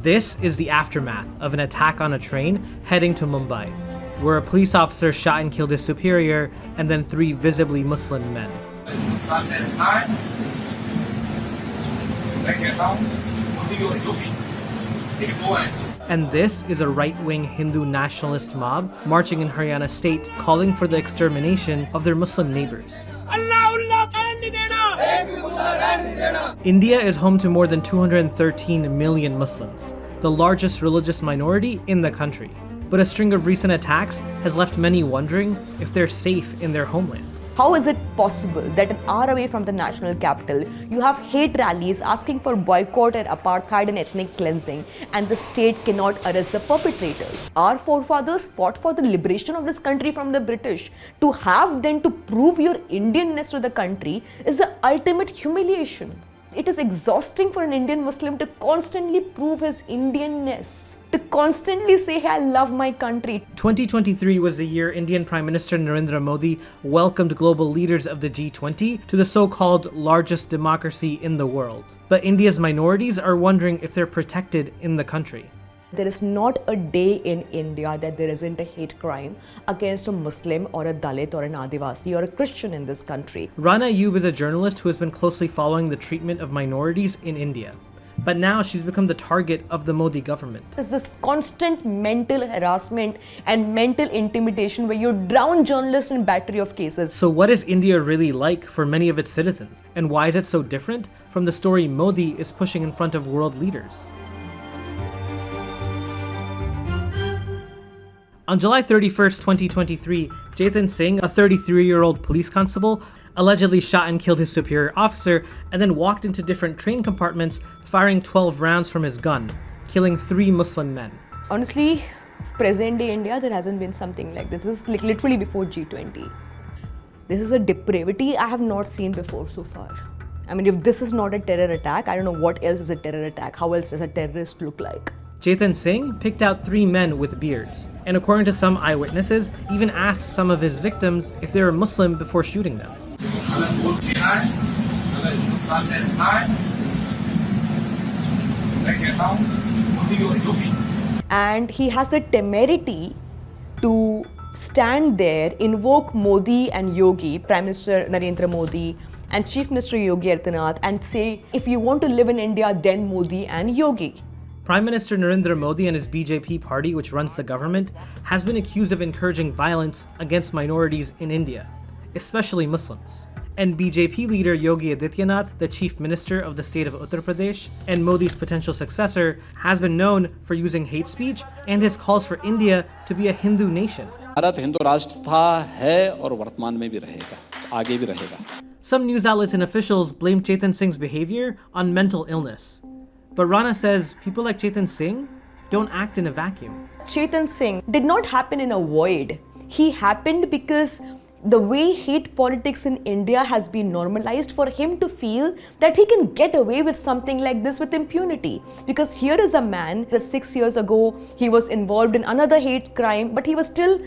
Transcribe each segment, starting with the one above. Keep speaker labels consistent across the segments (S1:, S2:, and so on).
S1: This is the aftermath of an attack on a train heading to Mumbai, where a police officer shot and killed his superior and then 3 visibly Muslim men. And this is a right-wing Hindu nationalist mob marching in Haryana state calling for the extermination of their Muslim neighbors. India is home to more than 213 million Muslims, the largest religious minority in the country. But a string of recent attacks has left many wondering if they're safe in their homeland.
S2: How is it possible that an hour away from the national capital, you have hate rallies asking for boycott and apartheid and ethnic cleansing, and the state cannot arrest the perpetrators? Our forefathers fought for the liberation of this country from the British. To have them to prove your Indianness to the country is the ultimate humiliation. It is exhausting for an Indian Muslim to constantly prove his Indianness, to constantly say, hey, I love my country.
S1: 2023 was the year Indian Prime Minister Narendra Modi welcomed global leaders of the G20 to the so-called largest democracy in the world. But India's minorities are wondering if they're protected in the country.
S2: There is not a day in India that there isn't a hate crime against a Muslim or a Dalit or an Adivasi or a Christian in this country.
S1: Rana Ayub is a journalist who has been closely following the treatment of minorities in India. But now she's become the target of the Modi government.
S2: There's this constant mental harassment and mental intimidation where you drown journalists in a battery of cases.
S1: So what is India really like for many of its citizens? And why is it so different from the story Modi is pushing in front of world leaders? On July 31st, 2023, Chetan Singh, a 33-year-old police constable, allegedly shot and killed his superior officer and then walked into different train compartments, firing 12 rounds from his gun, killing 3 Muslim men.
S2: Honestly, present-day India, there hasn't been something like this. This is like literally before G20. This is a depravity I have not seen before so far. I mean, if this is not a terror attack, I don't know what else is a terror attack. How else does a terrorist look like?
S1: Chetan Singh picked out 3 men with beards, and according to some eyewitnesses, even asked some of his victims if they were Muslim before shooting them.
S2: And he has the temerity to stand there, invoke Modi and Yogi, Prime Minister Narendra Modi, and Chief Minister Yogi Adityanath, and say, if you want to live in India, then Modi and Yogi.
S1: Prime Minister Narendra Modi and his BJP party, which runs the government, has been accused of encouraging violence against minorities in India, especially Muslims. And BJP leader Yogi Adityanath, the Chief Minister of the state of Uttar Pradesh and Modi's potential successor, has been known for using hate speech and his calls for India to be a Hindu nation.
S3: Bharat Hindu राष्ट्र था, है और वर्तमान में भी रहेगा, आगे भी रहेगा.
S1: Some news outlets and officials blame Chetan Singh's behavior on mental illness. But Rana says people like Chetan Singh don't act in a vacuum.
S2: Chetan Singh did not happen in a void. He happened because the way hate politics in India has been normalized for him to feel that he can get away with something like this with impunity. Because here is a man that 6 years ago, he was involved in another hate crime, but he was still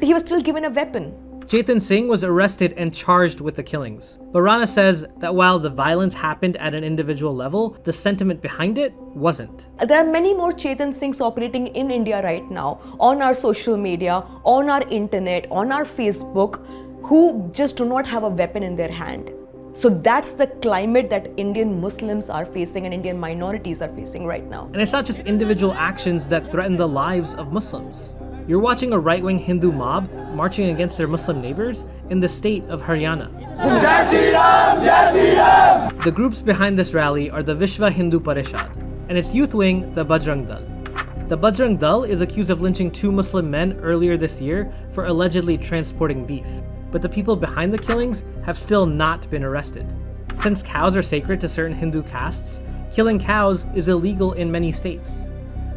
S2: given a weapon.
S1: Chetan Singh was arrested and charged with the killings. But Rana says that while the violence happened at an individual level, the sentiment behind it wasn't.
S2: There are many more Chetan Singhs operating in India right now, on our social media, on our internet, on our Facebook, who just do not have a weapon in their hand. So that's the climate that Indian Muslims are facing and Indian minorities are facing right now.
S1: And it's not just individual actions that threaten the lives of Muslims. You're watching a right-wing Hindu mob marching against their Muslim neighbors in the state of Haryana. Jai Shri Ram, Jai Shri Ram. The groups behind this rally are the Vishwa Hindu Parishad and its youth wing, the Bajrang Dal. The Bajrang Dal is accused of lynching 2 Muslim men earlier this year for allegedly transporting beef. But the people behind the killings have still not been arrested. Since cows are sacred to certain Hindu castes, killing cows is illegal in many states.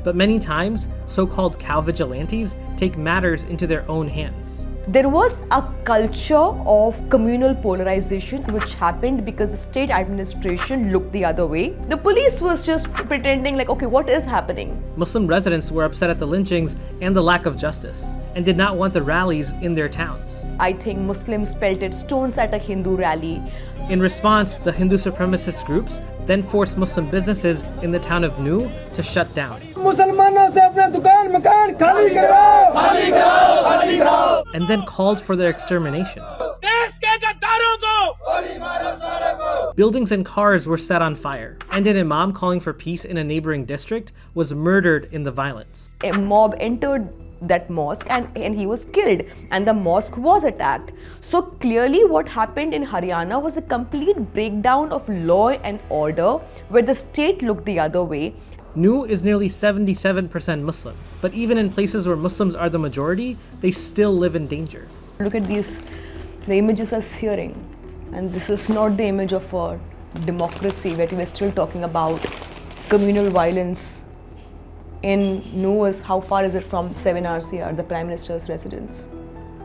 S1: But many times, so-called cow vigilantes take matters into their own hands.
S2: There was a culture of communal polarization which happened because the state administration looked the other way. The police was just pretending like, okay, what is happening?
S1: Muslim residents were upset at the lynchings and the lack of justice, and did not want the rallies in their towns.
S2: I think Muslims pelted stones at a Hindu rally.
S1: In response, the Hindu supremacist groups then forced Muslim businesses in the town of Nu to shut down.
S4: मुसलमानों से अपने दुकान मकान खाली करो
S1: and then called for their extermination. Buildings and cars were set on fire, and an imam calling for peace in a neighboring district was murdered in the violence.
S2: A mob entered that mosque and he was killed, and the mosque was attacked. So clearly what happened in Haryana was a complete breakdown of law and order, where the state looked the other way.
S1: Nu is nearly 77% Muslim, but even in places where Muslims are the majority, they still live in danger.
S2: Look at these, the images are searing, and this is not the image of a democracy where we are still talking about communal violence. In Nu is, how far is it from 7RCR, the Prime Minister's residence?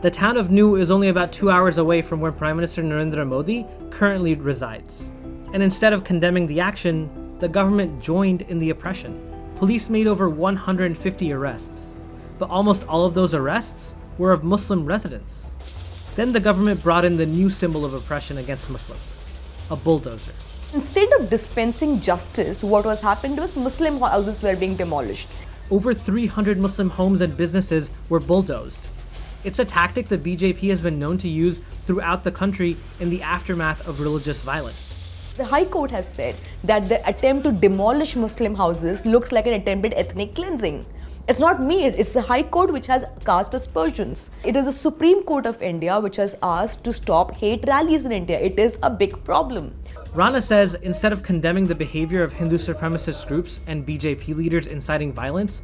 S1: The town of Nu is only about 2 hours away from where Prime Minister Narendra Modi currently resides. And instead of condemning the action, the government joined in the oppression. Police made over 150 arrests, but almost all of those arrests were of Muslim residents. Then the government brought in the new symbol of oppression against Muslims, a bulldozer.
S2: Instead of dispensing justice, what was happened was Muslim houses were being demolished.
S1: Over 300 Muslim homes and businesses were bulldozed. It's a tactic the BJP has been known to use throughout the country in the aftermath of religious violence.
S2: The High Court has said that the attempt to demolish Muslim houses looks like an attempt at ethnic cleansing. It's not me, it's the High Court which has cast aspersions. It is the Supreme Court of India which has asked to stop hate rallies in India. It is a big problem.
S1: Rana says instead of condemning the behavior of Hindu supremacist groups and BJP leaders inciting violence,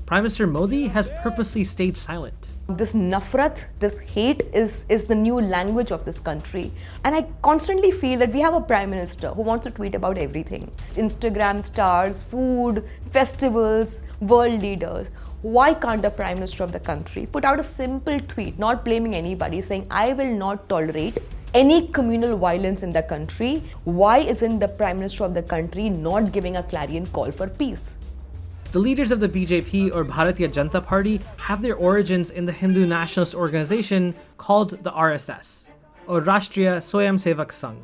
S1: Prime Minister Modi has purposely stayed silent.
S2: This nafrat, this hate is the new language of this country. And I constantly feel that we have a Prime Minister who wants to tweet about everything. Instagram stars, food, festivals, world leaders. Why can't the Prime Minister of the country put out a simple tweet, not blaming anybody, saying, I will not tolerate any communal violence in the country? Why isn't the Prime Minister of the country not giving a clarion call for peace?
S1: The leaders of the BJP or Bharatiya Janata Party have their origins in the Hindu nationalist organization called the RSS, or Rashtriya Swayamsevak Sangh.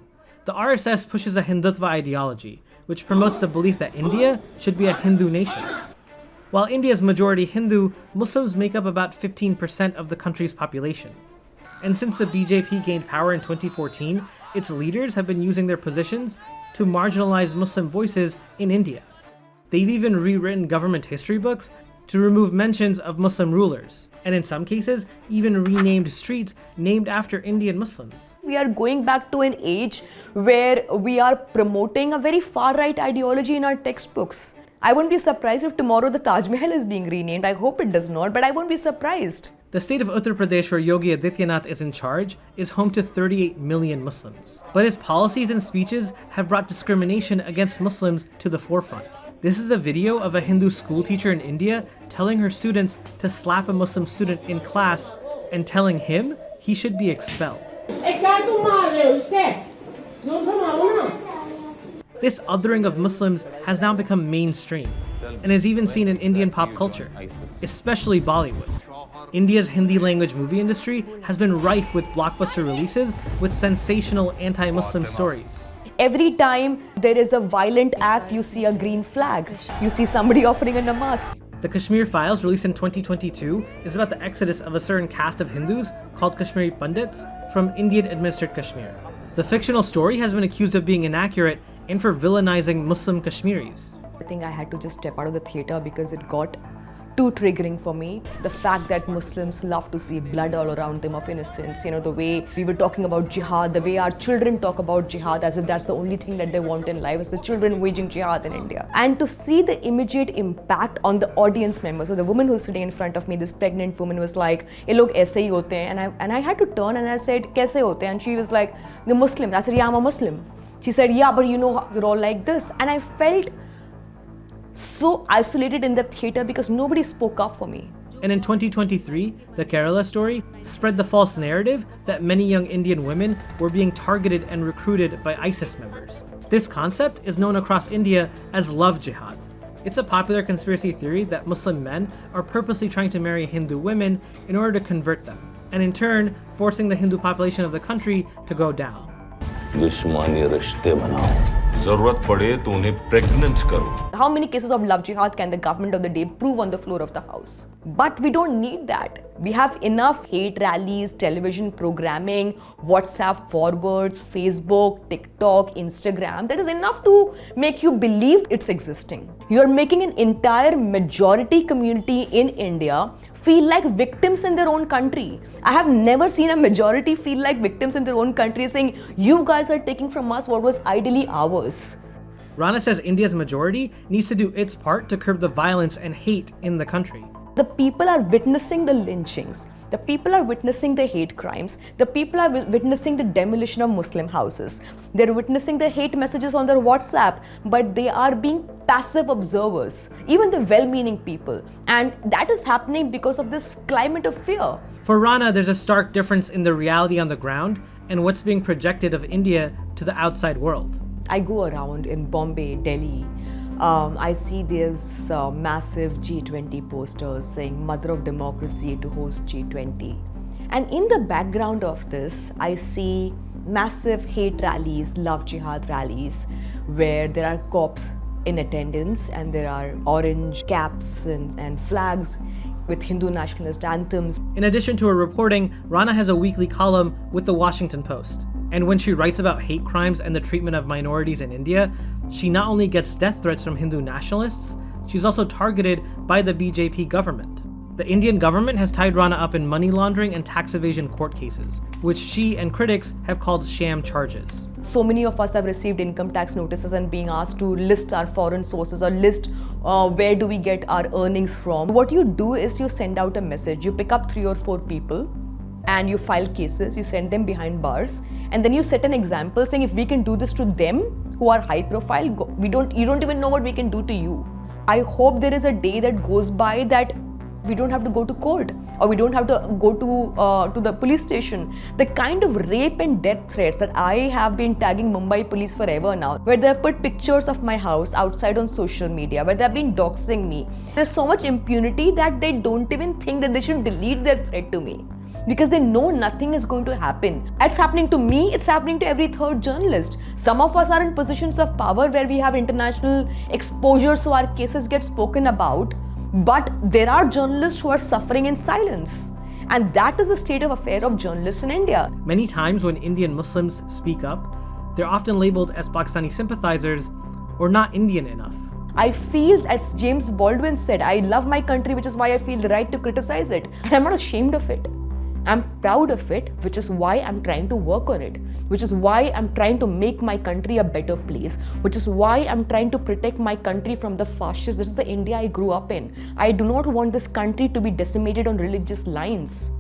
S1: The RSS pushes a Hindutva ideology, which promotes the belief that India should be a Hindu nation. While India is majority Hindu, Muslims make up about 15% of the country's population. And since the BJP gained power in 2014, its leaders have been using their positions to marginalize Muslim voices in India. They've even rewritten government history books to remove mentions of Muslim rulers, and in some cases, even renamed streets named after Indian Muslims.
S2: We are going back to an age where we are promoting a very far-right ideology in our textbooks. I won't be surprised if tomorrow the Taj Mahal is being renamed. I hope it does not, but I won't be surprised.
S1: The state of Uttar Pradesh, where Yogi Adityanath is in charge, is home to 38 million Muslims. But his policies and speeches have brought discrimination against Muslims to the forefront. This is a video of a Hindu school teacher in India telling her students to slap a Muslim student in class and telling him he should be expelled. This othering of Muslims has now become mainstream and is even seen in Indian pop culture, especially Bollywood. India's Hindi language movie industry has been rife with blockbuster releases with sensational anti-Muslim stories.
S2: Every time there is a violent act, you see a green flag. You see somebody offering a namaz.
S1: The Kashmir Files, released in 2022, is about the exodus of a certain caste of Hindus called Kashmiri Pandits from Indian-administered Kashmir. The fictional story has been accused of being inaccurate and for villainizing Muslim Kashmiris.
S2: I think I had to just step out of the theatre because it got too triggering for me. The fact that Muslims love to see blood all around them of innocence, you know, the way we were talking about jihad, the way our children talk about jihad as if that's the only thing that they want in life, is the children waging jihad in India. And to see the immediate impact on the audience members. So the woman who's sitting in front of me, this pregnant woman, was like, "Ye log aise hi hote hain," and I had to turn and I said, "Kaise hote hain?" And she was like, "The Muslim." I said, "Yeah, I'm a Muslim." She said, "Yeah, but you know, you're all like this." And I felt so isolated in the theatre because nobody spoke up for me.
S1: And in 2023, the Kerala story spread the false narrative that many young Indian women were being targeted and recruited by ISIS members. This concept is known across India as love jihad. It's a popular conspiracy theory that Muslim men are purposely trying to marry Hindu women in order to convert them, and in turn, forcing the Hindu population of the country to go down.
S5: दुश्मनी रिश्ते बनाओ जरूरत पड़े तो उन्हें pregnant करो।
S2: How many cases of love jihad can the government of the day prove on the floor of the house? But we don't need that. We have enough hate rallies, television programming, WhatsApp forwards, Facebook, TikTok, Instagram. That is enough to make you believe it's existing. You are making an entire majority community in India feel like victims in their own country. I have never seen a majority feel like victims in their own country saying, you guys are taking from us what was ideally ours.
S1: Rana says India's majority needs to do its part to curb the violence and hate in the country.
S2: The people are witnessing the lynchings. The people are witnessing the hate crimes. The people are witnessing the demolition of Muslim houses. They're witnessing the hate messages on their WhatsApp, but they are being passive observers, even the well-meaning people. And that is happening because of this climate of fear.
S1: For Rana, there's a stark difference in the reality on the ground and what's being projected of India to the outside world.
S2: I go around in Bombay, Delhi. I see these massive G20 posters saying Mother of Democracy to host G20. And in the background of this, I see massive hate rallies, love jihad rallies, where there are cops in attendance and there are orange caps and flags with Hindu nationalist anthems.
S1: In addition to her reporting, Rana has a weekly column with the Washington Post. And when she writes about hate crimes and the treatment of minorities in India, she not only gets death threats from Hindu nationalists, she's also targeted by the BJP government. The Indian government has tied Rana up in money laundering and tax evasion court cases, which she and critics have called sham charges.
S2: So many of us have received income tax notices and being asked to list our foreign sources or list where do we get our earnings from. What you do is you send out a message, you pick up 3 or 4 people and you file cases, you send them behind bars, and then you set an example saying if we can do this to them who are high profile, you don't even know what we can do to you. I hope there is a day that goes by that we don't have to go to court or we don't have to go to the police station. The kind of rape and death threats that I have been tagging Mumbai police forever now, where they have put pictures of my house outside on social media, where they have been doxing me. There's so much impunity that they don't even think that they should delete their threat to me, because they know nothing is going to happen. It's happening to me, it's happening to every third journalist. Some of us are in positions of power where we have international exposure, so our cases get spoken about. But there are journalists who are suffering in silence. And that is the state of affair of journalists in India.
S1: Many times when Indian Muslims speak up, they're often labeled as Pakistani sympathizers or not Indian enough.
S2: I feel, as James Baldwin said, I love my country, which is why I feel the right to criticize it. And I'm not ashamed of it. I'm proud of it, which is why I'm trying to work on it, which is why I'm trying to make my country a better place, which is why I'm trying to protect my country from the fascists. This is the India I grew up in. I do not want this country to be decimated on religious lines.